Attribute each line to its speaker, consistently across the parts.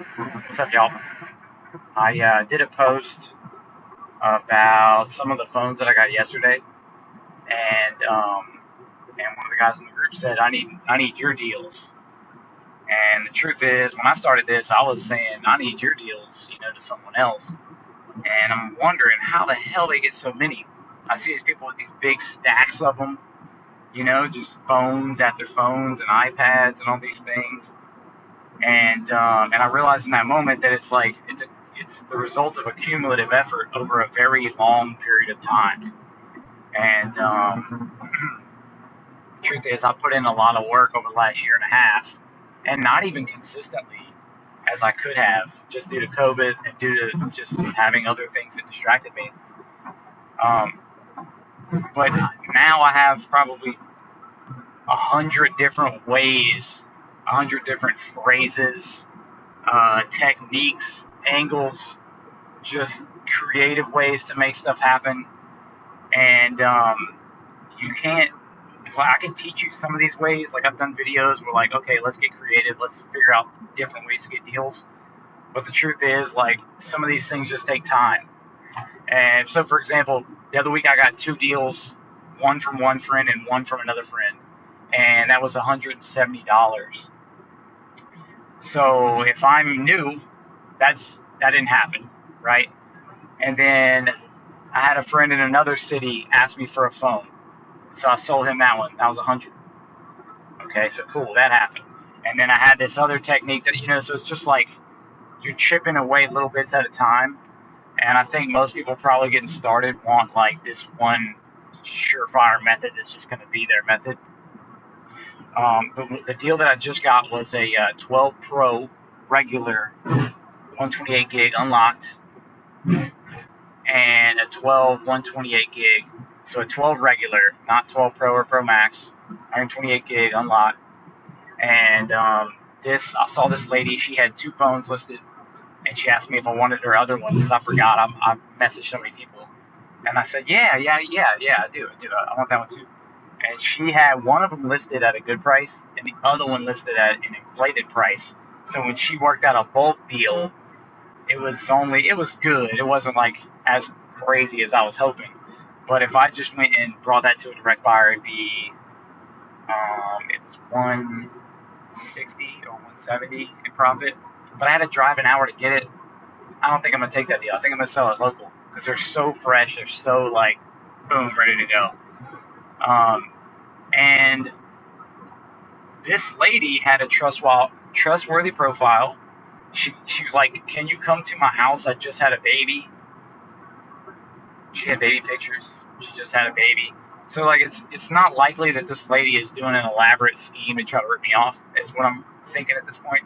Speaker 1: What's up, y'all? I did a post about some of the phones that I got yesterday, and one of the guys in the group said, "I need your deals." And the truth is, when I started this, I was saying, "I need your deals," to someone else, and I'm wondering how the hell they get so many. I see these people with these big stacks of them, just phones after phones and iPads and all these things. And I realized in that moment that it's the result of a cumulative effort over a very long period of time. And truth is, I put in a lot of work over the last year and a half, and not even consistently as I could have, just due to COVID and due to just having other things that distracted me. Um, but now I have probably 100 different ways, 100 different phrases, techniques, angles, just creative ways to make stuff happen. And you can't, it's like I can teach you some of these ways. Like I've done videos where like, okay, let's get creative, let's figure out different ways to get deals. But the truth is, like, some of these things just take time. And so, for example, the other week I got 2 deals, one from one friend and one from another friend, and that was $170. So if I'm new, that didn't happen, right? And then I had a friend in another city ask me for a phone, so I sold him that one. That was 100. Okay, so cool, that happened. And then I had this other technique that so it's just like you're chipping away little bits at a time. And I think most people probably getting started want like this one surefire method that's just going to be their method. The deal that I just got was a 12 Pro regular 128 gig unlocked and a 12 128 gig. So a 12 regular, not 12 Pro or Pro Max, 128 gig unlocked. And I saw this lady, she had 2 phones listed, and she asked me if I wanted her other one because I forgot. I messaged so many people. And I said, yeah, I do. I want that one too. And she had one of them listed at a good price and the other one listed at an inflated price. So when she worked out a bulk deal, it was good. It wasn't like as crazy as I was hoping. But if I just went and brought that to a direct buyer, it was 160 or 170 in profit. But I had to drive an hour to get it. I don't think I'm gonna take that deal. I think I'm gonna sell it local because they're so fresh. They're so like, boom, ready to go. And this lady had a trustworthy profile. She was like, "Can you come to my house? I just had a baby." She had baby pictures. She just had a baby. So like, it's not likely that this lady is doing an elaborate scheme to try to rip me off. Is what I'm thinking at this point.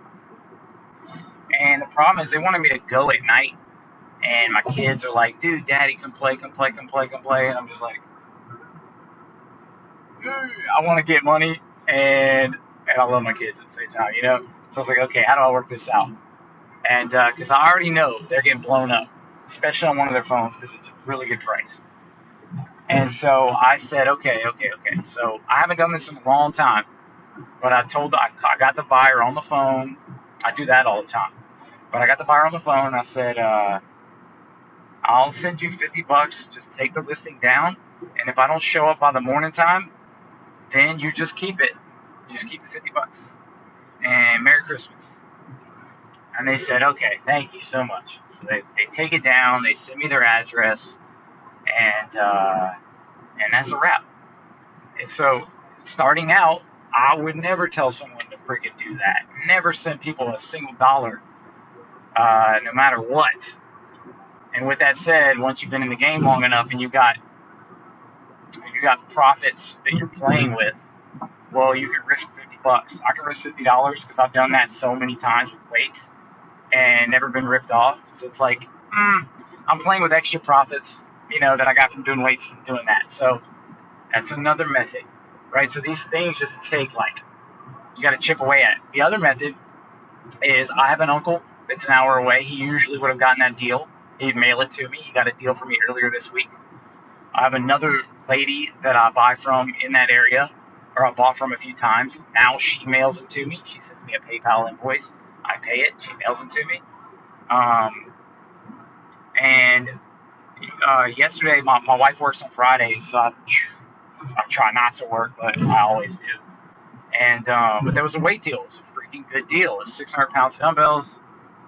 Speaker 1: And the problem is, they wanted me to go at night. And my kids are like, "Dude, Daddy, come play. And I'm just like, I want to get money, and I love my kids at the same time. So I was like, okay, how do I work this out? And because I already know they're getting blown up, especially on one of their phones because it's a really good price. And so I said, okay. So I haven't done this in a long time, but I got the buyer on the phone. I do that all the time. But I got the buyer on the phone. I said, I'll send you $50. Just take the listing down, and if I don't show up by the morning time, then you just keep it. You just keep the $50. And Merry Christmas. And they said, okay, thank you so much. So they take it down. They send me their address, and that's a wrap. And so starting out, I would never tell someone to freaking do that. Never send people a single dollar, no matter what. And with that said, once you've been in the game long enough and you got profits that you're playing with, well, you can risk $50. I can risk $50 because I've done that so many times with weights and never been ripped off. So it's like, I'm playing with extra profits, that I got from doing weights and doing that. So that's another method, right? So these things just take you got to chip away at it. The other method is I have an uncle that's an hour away. He usually would have gotten that deal. He'd mail it to me. He got a deal for me earlier this week. I have another lady that I buy from in that area, or I bought from a few times. Now she mails them to me. She sends me a PayPal invoice. I pay it. She mails them to me. Um, and yesterday, my wife works on Fridays, so I try not to work, but I always do. And but there was a weight deal. It was a freaking good deal. It was 600 pounds of dumbbells.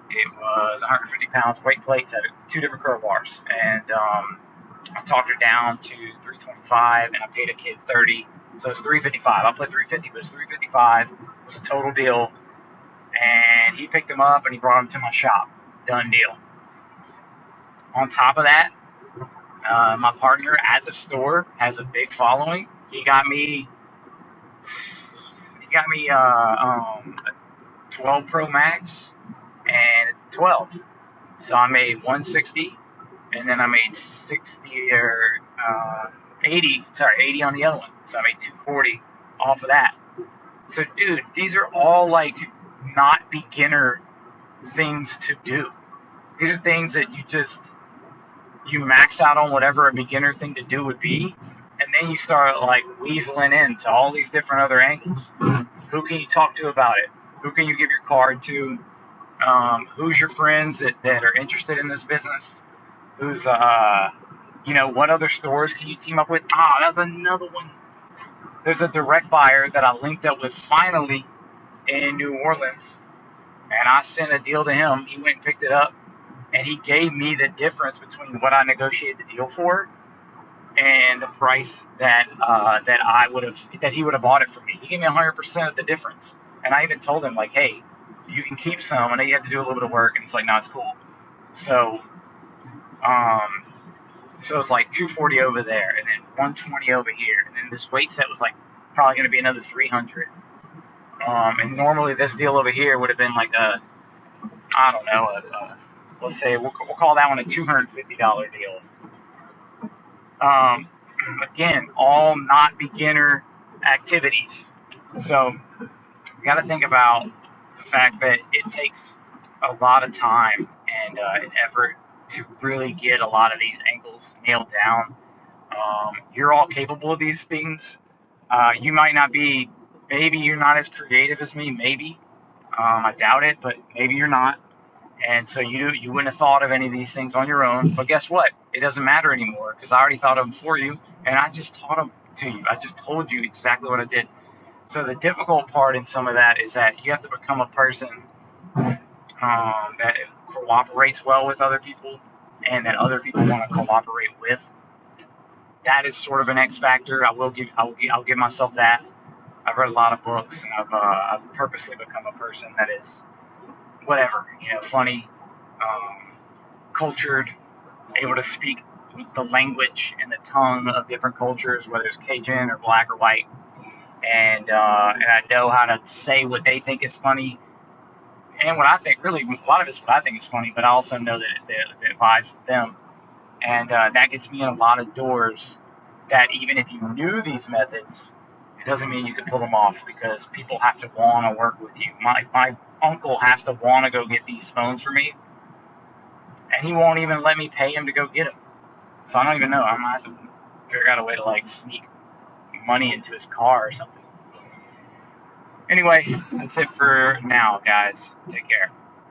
Speaker 1: It was 150 pounds weight plates at 2 different curl bars. And I talked her down to 325, and I paid a kid 30, so it's 355. I put 350, but it's 355. It was a total deal. And he picked him up and he brought him to my shop. Done deal. On top of that, my partner at the store has a big following. He got me a 12 Pro Max and 12. So I made 160, and then I made 60 or 80 on the other one. So I made 240 off of that. So dude, these are all like not beginner things to do. These are things that you max out on whatever a beginner thing to do would be, and then you start like weaseling into all these different other angles. Who can you talk to about it? Who can you give your card to? Who's your friends that are interested in this business? Who's what other stores can you team up with? That's another one. There's a direct buyer that I linked up with finally in New Orleans, and I sent a deal to him. He went and picked it up, and he gave me the difference between what I negotiated the deal for and the price that he would have bought it for me. He gave me 100% of the difference, and I even told him like, hey, you can keep some. I know you have to do a little bit of work, and he's like, no, it's cool. So, so it's like 240 over there, and then 120 over here, and then this weight set was like probably going to be another 300. And normally this deal over here would have been like let's say we'll call that one a $250 deal. Again, all not beginner activities. So you got to think about the fact that it takes a lot of time and an effort to really get a lot of these angles nailed down. You're all capable of these things. You might not be, maybe you're not as creative as me, maybe. I doubt it, but maybe you're not. And so you wouldn't have thought of any of these things on your own. But guess what? It doesn't matter anymore because I already thought of them for you, and I just taught them to you. I just told you exactly what I did. So the difficult part in some of that is that you have to become a person that cooperates well with other people, and that other people want to cooperate with. That is sort of an X factor. I'll give myself that. I've read a lot of books, and I've purposely become a person that is whatever, funny, cultured, able to speak the language and the tongue of different cultures, whether it's Cajun or black or white, and I know how to say what they think is funny, and what I think. Really, a lot of it's what I think is funny, but I also know that it vibes with them, and that gets me in a lot of doors. That even if you knew these methods, it doesn't mean you can pull them off because people have to want to work with you. My uncle has to want to go get these phones for me, and he won't even let me pay him to go get them. So I don't even know. I'm gonna have to figure out a way to like sneak money into his car or something. Anyway, that's it for now, guys. Take care.